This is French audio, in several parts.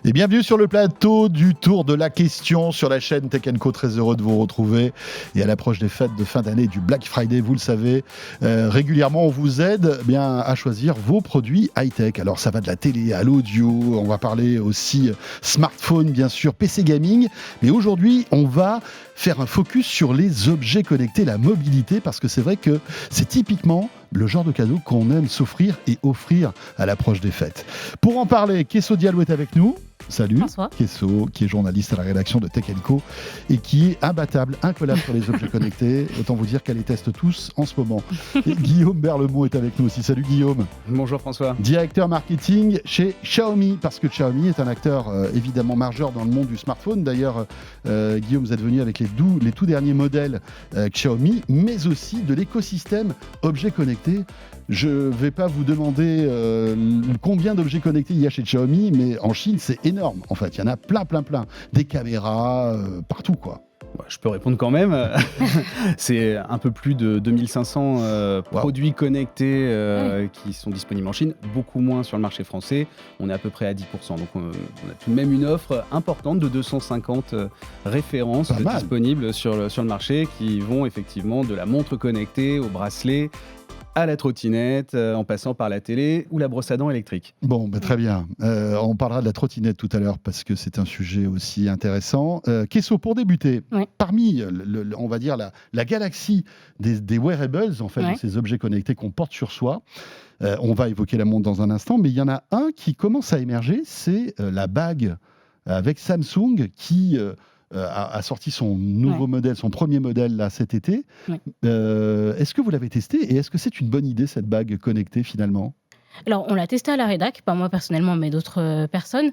Et bienvenue sur le plateau du Tour de la question sur la chaîne Tech & Co. Très heureux de vous retrouver. Et à l'approche des fêtes de fin d'année, du Black Friday, vous le savez, régulièrement on vous aide à choisir vos produits high-tech. Alors ça va de la télé à l'audio, on va parler aussi smartphone, bien sûr, PC gaming. Mais aujourd'hui, on va faire un focus sur les objets connectés, la mobilité, parce que c'est vrai que c'est typiquement le genre de cadeau qu'on aime s'offrir et offrir à l'approche des fêtes. Pour en parler, Kesso Diallo est avec nous. Salut, François. Kesso, qui est journaliste à la rédaction de Tech & Co. et qui est imbattable, incollable sur les objets connectés. Autant vous dire qu'elle les teste tous en ce moment. Et Guillaume Berlemont est avec nous aussi. Salut Guillaume. Bonjour François. Directeur marketing chez Xiaomi, parce que Xiaomi est un acteur évidemment majeur dans le monde du smartphone. D'ailleurs, Guillaume, vous êtes venu avec les tout derniers modèles Xiaomi, mais aussi de l'écosystème objets connectés. Je ne vais pas vous demander combien d'objets connectés il y a chez Xiaomi, mais en Chine, c'est énorme. En fait, il y en a plein. Des caméras, partout, quoi. Je peux répondre quand même. C'est un peu plus de 2500 produits connectés qui sont disponibles en Chine, beaucoup moins sur le marché français. On est à peu près à 10%. Donc on a tout de même une offre importante de 250 références disponibles sur le marché qui vont effectivement de la montre connectée au bracelet, à la trottinette, en passant par la télé ou la brosse à dents électrique. Bon, très bien. On parlera de la trottinette tout à l'heure parce que c'est un sujet aussi intéressant. Kesso, pour débuter, parmi, on va dire, la galaxie des wearables, en fait, de ces objets connectés qu'on porte sur soi, on va évoquer la montre dans un instant, mais il y en a un qui commence à émerger, c'est la bague avec Samsung qui a sorti son nouveau modèle, son premier modèle là, cet été. Est-ce que vous l'avez testé et est-ce que c'est une bonne idée cette bague connectée finalement ? Alors, on l'a testé à la rédac, pas moi personnellement, mais d'autres personnes.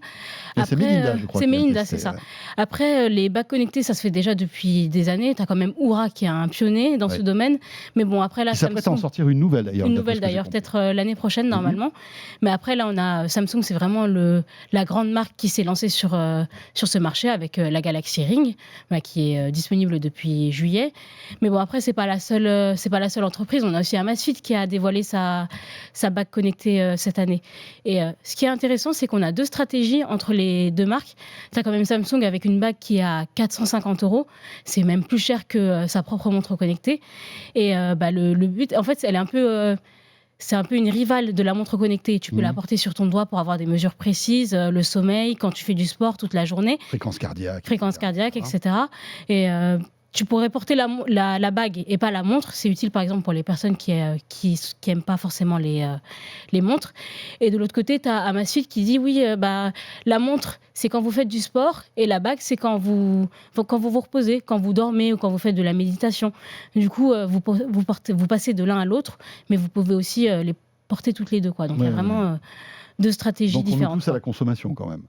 Après, c'est Melinda, je crois. C'est Melinda, c'est ça. Après, les bagues connectées, ça se fait déjà depuis des années. Tu as quand même Oura qui est un pionnier dans ce domaine. Mais bon, après, là, Samsung s'apprête à en sortir une nouvelle d'ailleurs. Une nouvelle d'ailleurs, peut-être l'année prochaine normalement. Mais après, là, on a Samsung, c'est vraiment la grande marque qui s'est lancée sur ce marché avec la Galaxy Ring, qui est disponible depuis juillet. Mais bon, après, c'est pas la seule entreprise. On a aussi Amazfit qui a dévoilé sa bague connectée cette année. Et ce qui est intéressant, c'est qu'on a deux stratégies entre les deux marques. Tu as quand même Samsung avec une bague qui est à 450 €. C'est même plus cher que sa propre montre connectée. Et le but, en fait, elle est un peu... c'est un peu une rivale de la montre connectée. Tu peux la porter sur ton doigt pour avoir des mesures précises, le sommeil, quand tu fais du sport toute la journée. Fréquence cardiaque, etc. Et tu pourrais porter la bague et pas la montre. C'est utile, par exemple, pour les personnes qui aiment pas forcément les montres. Et de l'autre côté, tu as Amazfit qui dit, la montre, c'est quand vous faites du sport et la bague, c'est quand vous vous reposez, quand vous dormez ou quand vous faites de la méditation. Du coup, vous passez de l'un à l'autre, mais vous pouvez aussi les porter toutes les deux, quoi. Donc, il y a vraiment deux stratégies différentes. Donc, on pousse à la consommation, quand même.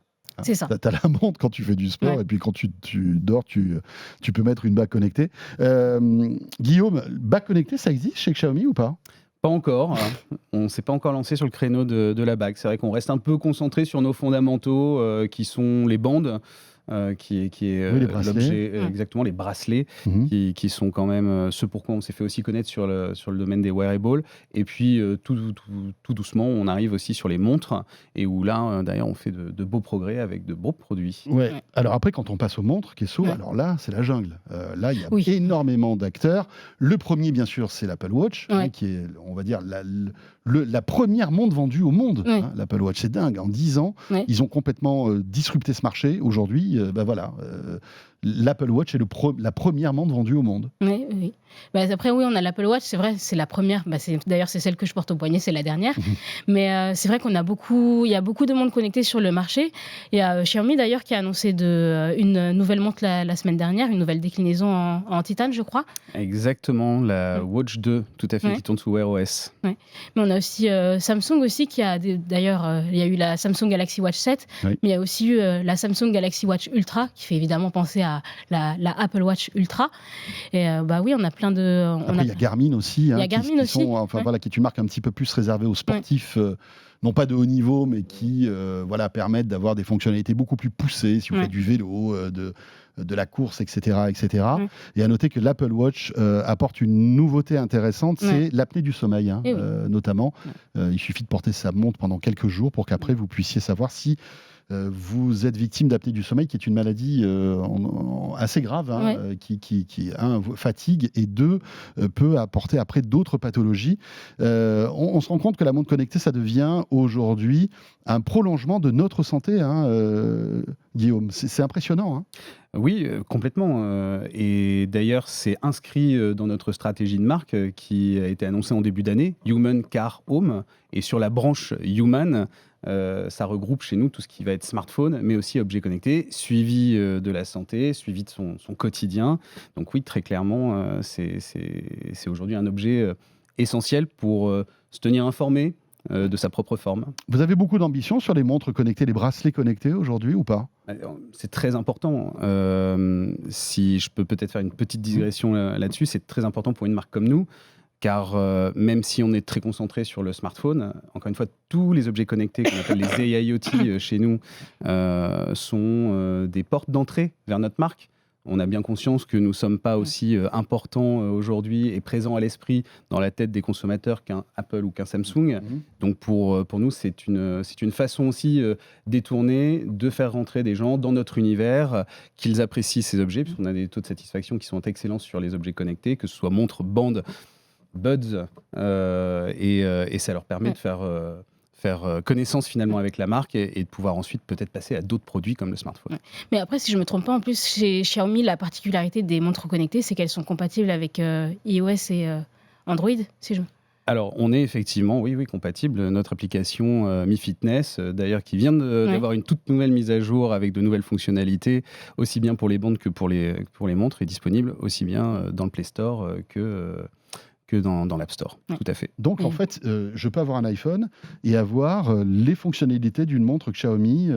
C'est ça. Tu as la montre quand tu fais du sport et puis quand tu dors, tu peux mettre une bague connectée. Guillaume, bague connectée, ça existe chez Xiaomi ou pas ? Pas encore. On ne s'est pas encore lancé sur le créneau de la bague. C'est vrai qu'on reste un peu concentré sur nos fondamentaux qui sont les bandes. Qui est l'objet, exactement, les bracelets, qui sont quand même ce pourquoi on s'est fait aussi connaître sur le domaine des wearables. Et puis, tout doucement, on arrive aussi sur les montres, et où là, d'ailleurs, on fait de beaux progrès avec de beaux produits. Ouais. Alors après, quand on passe aux montres, Kesso, alors là, c'est la jungle. Là, il y a énormément d'acteurs. Le premier, bien sûr, c'est l'Apple Watch, qui est, on va dire, la première montre vendue au monde. L'Apple Watch, c'est dingue. En 10 ans, ils ont complètement disrupté ce marché. Aujourd'hui, l'Apple Watch est la première montre vendue au monde. Oui. Après, on a l'Apple Watch, c'est vrai, c'est la première. D'ailleurs, c'est celle que je porte au poignet, c'est la dernière. Mais c'est vrai qu'il y a beaucoup de montres connectées sur le marché. Il y a Xiaomi, d'ailleurs, qui a annoncé une nouvelle montre la semaine dernière, une nouvelle déclinaison en titane, je crois. Exactement, la Watch 2, tout à fait, qui tourne sous Wear OS. Mais on a aussi Samsung aussi, qui a d'ailleurs, il y a eu la Samsung Galaxy Watch 7, mais il y a aussi eu la Samsung Galaxy Watch Ultra, qui fait évidemment penser à la Apple Watch Ultra. Et on a plein de... Après, il y a Garmin aussi. Il y a Garmin aussi. Qui est une marque un petit peu plus réservée aux sportifs, non pas de haut niveau, mais qui permettent d'avoir des fonctionnalités beaucoup plus poussées, si vous faites du vélo, de la course, etc. Et à noter que l'Apple Watch apporte une nouveauté intéressante, c'est l'apnée du sommeil, notamment. Il suffit de porter sa montre pendant quelques jours pour qu'après, vous puissiez savoir si vous êtes victime d'apnée du sommeil, qui est une maladie assez grave, qui un, fatigue, et deux, peut apporter après d'autres pathologies. On se rend compte que la montre connectée, ça devient aujourd'hui un prolongement de notre santé, Guillaume. C'est impressionnant. Oui, complètement. Et d'ailleurs, c'est inscrit dans notre stratégie de marque qui a été annoncée en début d'année, Human Car Home. Et sur la branche Human, ça regroupe chez nous tout ce qui va être smartphone, mais aussi objets connectés, suivi de la santé, suivi de son quotidien. Donc oui, très clairement, c'est aujourd'hui un objet essentiel pour se tenir informé de sa propre forme. Vous avez beaucoup d'ambition sur les montres connectées, les bracelets connectés aujourd'hui ou pas ? C'est très important. Si je peux peut-être faire une petite digression là-dessus, c'est très important pour une marque comme nous, car même si on est très concentré sur le smartphone, encore une fois, tous les objets connectés qu'on appelle les AIoT chez nous sont des portes d'entrée vers notre marque. On a bien conscience que nous ne sommes pas aussi importants aujourd'hui et présents à l'esprit dans la tête des consommateurs qu'un Apple ou qu'un Samsung. Donc pour nous, c'est une façon aussi détournée de faire rentrer des gens dans notre univers, qu'ils apprécient ces objets, puisqu'on a des taux de satisfaction qui sont excellents sur les objets connectés, que ce soit montres, bandes, buds, et ça leur permet de faire connaissance finalement avec la marque et de pouvoir ensuite peut-être passer à d'autres produits comme le smartphone. Mais après, si je ne me trompe pas, en plus, chez Xiaomi, la particularité des montres connectées, c'est qu'elles sont compatibles avec iOS et Android, si je... Alors, on est effectivement, oui, compatible. Notre application Mi Fitness, d'ailleurs, qui vient d'avoir une toute nouvelle mise à jour avec de nouvelles fonctionnalités, aussi bien pour les bandes que pour les montres, est disponible aussi bien dans le Play Store que dans l'App Store, tout à fait. Donc, en fait, je peux avoir un iPhone et avoir les fonctionnalités d'une montre Xiaomi.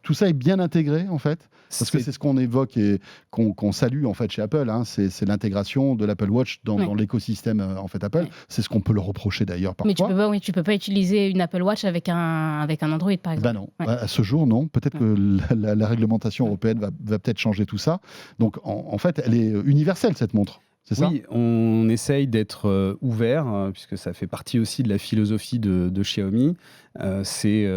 Tout ça est bien intégré, en fait, parce que c'est ce qu'on évoque et qu'on salue, en fait, chez Apple. C'est l'intégration de l'Apple Watch dans l'écosystème, en fait, Apple. C'est ce qu'on peut leur reprocher, d'ailleurs, parfois. Mais tu peux pas utiliser une Apple Watch avec un Android, par exemple. Non. À ce jour, non. Peut-être que la réglementation européenne va peut-être changer tout ça. Donc, en fait, elle est universelle, cette montre. Oui, on essaye d'être ouvert, puisque ça fait partie aussi de la philosophie de Xiaomi. C'est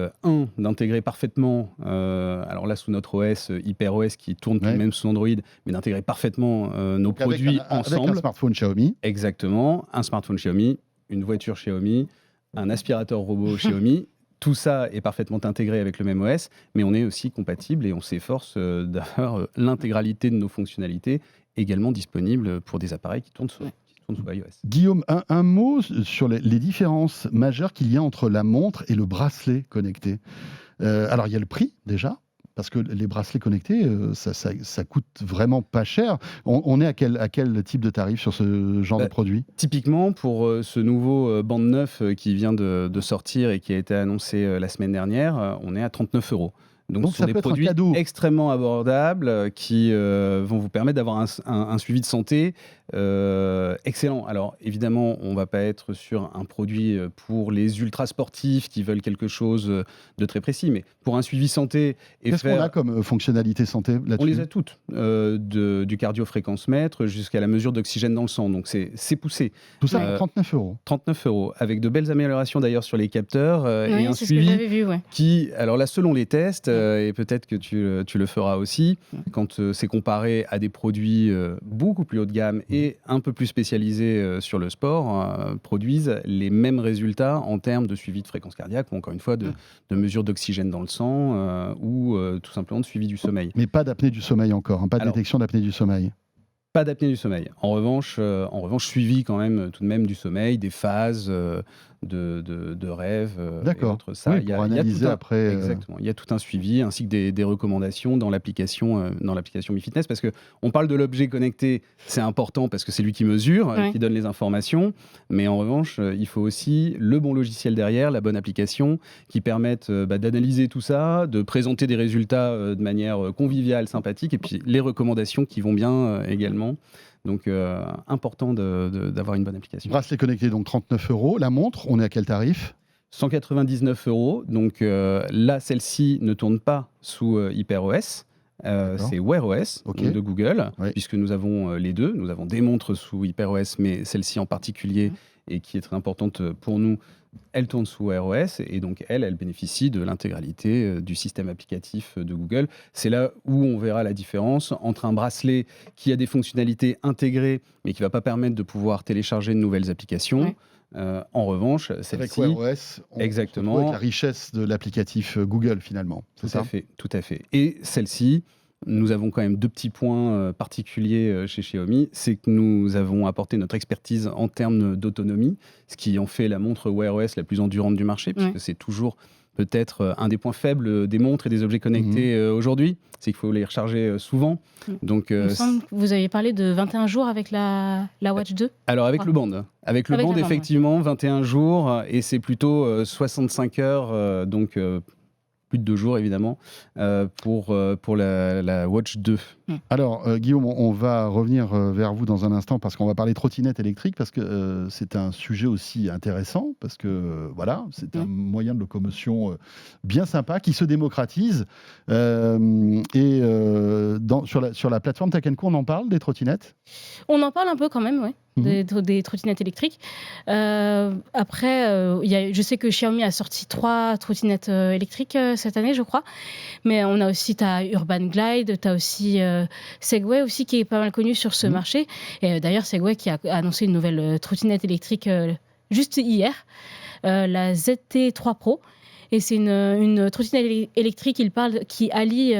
d'intégrer parfaitement, alors là sous notre OS, HyperOS qui tourne tout de même sous Android, mais d'intégrer parfaitement nos produits ensemble. Avec un smartphone Xiaomi. Exactement, un smartphone Xiaomi, une voiture Xiaomi, un aspirateur robot Xiaomi. Tout ça est parfaitement intégré avec le même OS, mais on est aussi compatible et on s'efforce d'avoir l'intégralité de nos fonctionnalités également disponibles pour des appareils qui tournent sous iOS. Guillaume, un mot sur les différences majeures qu'il y a entre la montre et le bracelet connecté. Alors, il y a le prix, déjà, parce que les bracelets connectés, ça coûte vraiment pas cher. On est à quel type de tarif sur ce genre de produit ? Typiquement, pour ce nouveau Band 9 qui vient de sortir et qui a été annoncé la semaine dernière, on est à 39 €. Donc ce sont des produits extrêmement abordables qui vont vous permettre d'avoir un suivi de santé excellent. Alors évidemment, on ne va pas être sur un produit pour les ultra sportifs qui veulent quelque chose de très précis, mais pour un suivi santé... Qu'est-ce qu'on a comme fonctionnalité santé là-dessus ? On les a toutes, du cardio-fréquence-mètre jusqu'à la mesure d'oxygène dans le sang, donc c'est poussé. Tout ça pour 39 €. 39 €, avec de belles améliorations d'ailleurs sur les capteurs et un suivi qui, alors là selon les tests, et peut-être que tu le feras aussi, quand c'est comparé à des produits beaucoup plus haut de gamme et un peu plus spécialisés sur le sport, produisent les mêmes résultats en termes de suivi de fréquence cardiaque ou encore une fois de mesure d'oxygène dans le sang ou tout simplement de suivi du sommeil. Mais pas d'apnée du sommeil encore, pas de détection d'apnée du sommeil. Pas d'apnée du sommeil. En revanche, suivi quand même tout de même du sommeil, des phases de rêve. D'accord. Et ça, pour analyser après. Exactement. Il y a tout un suivi ainsi que des recommandations dans l'application Mi Fitness, parce que on parle de l'objet connecté, c'est important parce que c'est lui qui mesure, qui donne les informations. Mais en revanche, il faut aussi le bon logiciel derrière, la bonne application qui permette d'analyser tout ça, de présenter des résultats de manière conviviale, sympathique, et puis les recommandations qui vont bien également. Donc, important d'avoir une bonne application. Bracelet connecté, donc 39 €. La montre, on est à quel tarif ? 199 €. Donc là, celle-ci ne tourne pas sous HyperOS. C'est Wear OS de Google, puisque nous avons les deux. Nous avons des montres sous HyperOS, mais celle-ci en particulier et qui est très importante pour nous, elle tourne sous Wear OS et donc elle bénéficie de l'intégralité du système applicatif de Google. C'est là où on verra la différence entre un bracelet qui a des fonctionnalités intégrées mais qui ne va pas permettre de pouvoir télécharger de nouvelles applications. En revanche, celle-ci... Avec Wear OS, on exactement, se retrouve avec la richesse de l'applicatif Google finalement. C'est ça ? Tout à fait. Et celle-ci, nous avons quand même deux petits points particuliers chez Xiaomi. C'est que nous avons apporté notre expertise en termes d'autonomie, ce qui en fait la montre Wear OS la plus endurante du marché, puisque c'est toujours peut-être un des points faibles des montres et des objets connectés aujourd'hui, c'est qu'il faut les recharger souvent. Donc, il me semble que vous aviez parlé de 21 jours avec la Watch 2. Alors avec le band. Avec le band, effectivement, 21 jours, et c'est plutôt 65 heures, donc plus de 2 jours évidemment, pour la Watch 2. Alors Guillaume, on va revenir vers vous dans un instant parce qu'on va parler trottinette électrique, parce que c'est un sujet aussi intéressant, parce que voilà, c'est un moyen de locomotion bien sympa qui se démocratise. Et sur la plateforme Tech & Co, on en parle des trottinettes ? On en parle un peu quand même, oui. Des trottinettes électriques. Après, je sais que Xiaomi a sorti 3 trottinettes électriques cette année, je crois. Mais on a aussi, t'as Urban Glide, t'as aussi Segway aussi qui est pas mal connu sur ce marché. Et d'ailleurs, Segway qui a annoncé une nouvelle trottinette électrique juste hier, la ZT3 Pro. Et c'est une trottinette électrique qui allie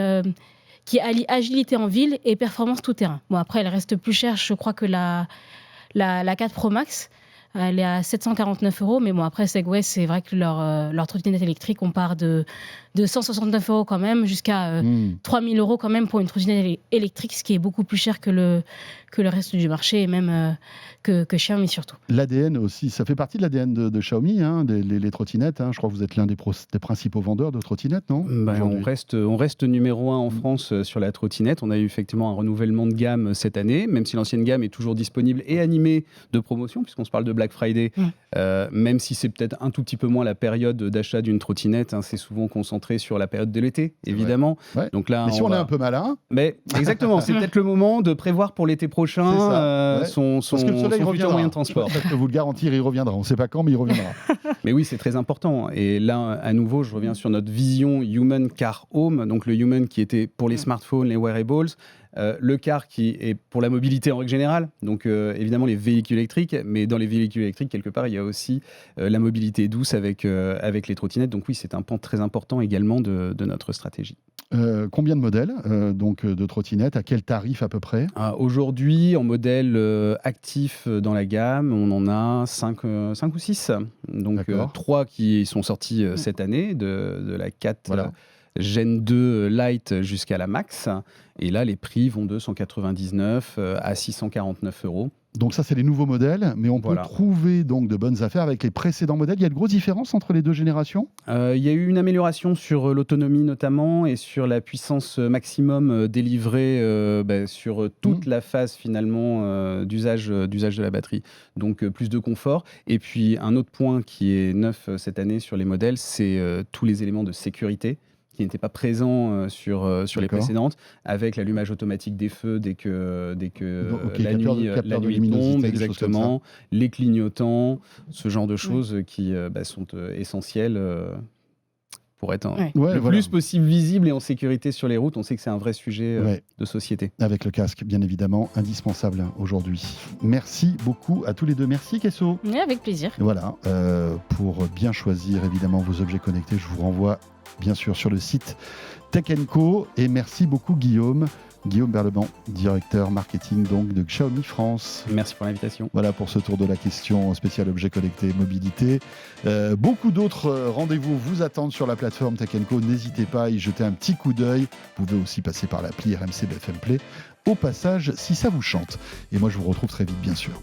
agilité en ville et performance tout-terrain. Bon, après, elle reste plus chère, je crois, que la 4 Pro Max. Elle est à 749 €, mais bon, après Segway, c'est vrai que leur trottinette électrique, on part de 169 € quand même, jusqu'à 3000 € quand même pour une trottinette électrique, ce qui est beaucoup plus cher que le reste du marché, et même que Xiaomi surtout. L'ADN aussi, ça fait partie de l'ADN de Xiaomi, hein, les trottinettes. Hein. Je crois que vous êtes l'un des principaux vendeurs de trottinettes, non ? On reste numéro 1 en France sur la trottinette. On a eu effectivement un renouvellement de gamme cette année, même si l'ancienne gamme est toujours disponible et animée de promotion, puisqu'on se parle de Black Friday, même si c'est peut-être un tout petit peu moins la période d'achat d'une trottinette, hein, c'est souvent concentré sur la période de l'été, évidemment. Ouais. Donc là, mais si on est un peu malin... Mais exactement, c'est peut-être le moment de prévoir pour l'été prochain son futur moyen de transport. Je peux vous le garantir, il reviendra. On ne sait pas quand, mais il reviendra. Mais oui, c'est très important. Et là, à nouveau, je reviens sur notre vision Human Car Home, donc le Human qui était pour les smartphones, les wearables, le car qui est pour la mobilité en règle générale, donc évidemment les véhicules électriques, mais dans les véhicules électriques, quelque part, il y a aussi la mobilité douce avec les trottinettes. Donc oui, c'est un pan très important également de notre stratégie. Combien de modèles donc, de trottinettes ? À quel tarif à peu près ? Aujourd'hui, en modèle actif dans la gamme, on en a 5 ou 6. Donc 3 qui sont sortis cette année, de la 4... Voilà. Gen 2 Lite jusqu'à la Max. Et là, les prix vont de 199 à 649 €. Donc ça, c'est les nouveaux modèles, mais on peut trouver donc de bonnes affaires avec les précédents modèles. Il y a de grosses différences entre les deux générations ? Il y a eu une amélioration sur l'autonomie notamment et sur la puissance maximum délivrée sur toute la phase finalement d'usage de la batterie. Donc plus de confort. Et puis un autre point qui est neuf cette année sur les modèles, c'est tous les éléments de sécurité qui n'étaient pas présents sur les précédentes, avec l'allumage automatique des feux dès que la nuit tombe, exactement, les clignotants, ce genre de choses qui sont essentielles pour être plus possible visible et en sécurité sur les routes. On sait que c'est un vrai sujet de société. Avec le casque, bien évidemment, indispensable aujourd'hui. Merci beaucoup à tous les deux. Merci Kesso. Avec plaisir. Voilà, pour bien choisir évidemment vos objets connectés, je vous renvoie bien sûr sur le site Tech & Co. Et merci beaucoup Guillaume Berleban, directeur marketing donc de Xiaomi France. Merci pour l'invitation. Voilà pour ce tour de la question spéciale objets connectés et mobilité. Beaucoup d'autres rendez-vous vous attendent sur la plateforme Tech & Co. N'hésitez pas à y jeter un petit coup d'œil. Vous pouvez aussi passer par l'appli RMC BFM Play au passage si ça vous chante. Et moi je vous retrouve très vite bien sûr.